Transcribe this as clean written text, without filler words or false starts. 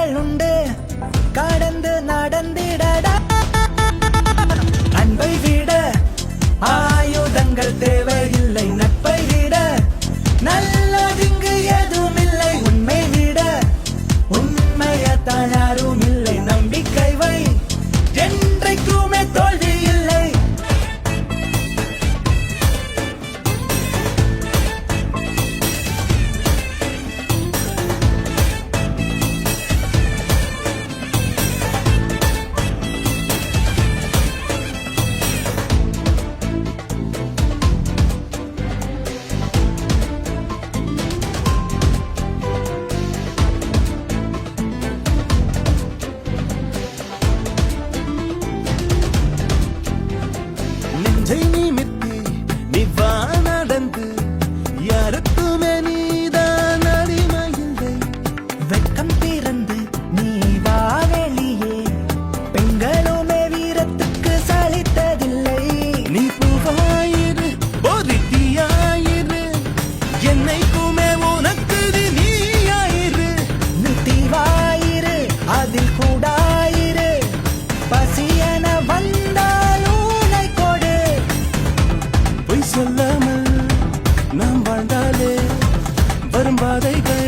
தடைகள் உண்டு கடந்து நடந்திடடா அன்பை விட ஆயுதங்கள் தேவையில்லை நட்பை விட நல்லதிங்கு எதுவுமில்லை உண்மை விட உண்மையத்தான் யாரும் இல்லை நம்பிக்கை வை என்றைக்குமே தோல்வி இல்லை நெஞ்சை நிமித்தி நீ வா நடந்து யாருக்குமே நீதான் அடிமையில்லை வெட்கம் பிறந்து நீ வா வெளியே பெண்களுமே வீரத்துக்கு சலித்ததில்லை நீ பூவாயிரு பொருத்தியாயிரு என்னைக்குமே உனக்கு நீயாயிரு நீ தீவாயிரு அதில் கூடாயிரு பசியன வந்தாலும் பொய் சொல்லாமல் நாம் வாழ்ந்தாலே வரும் பாதைகள்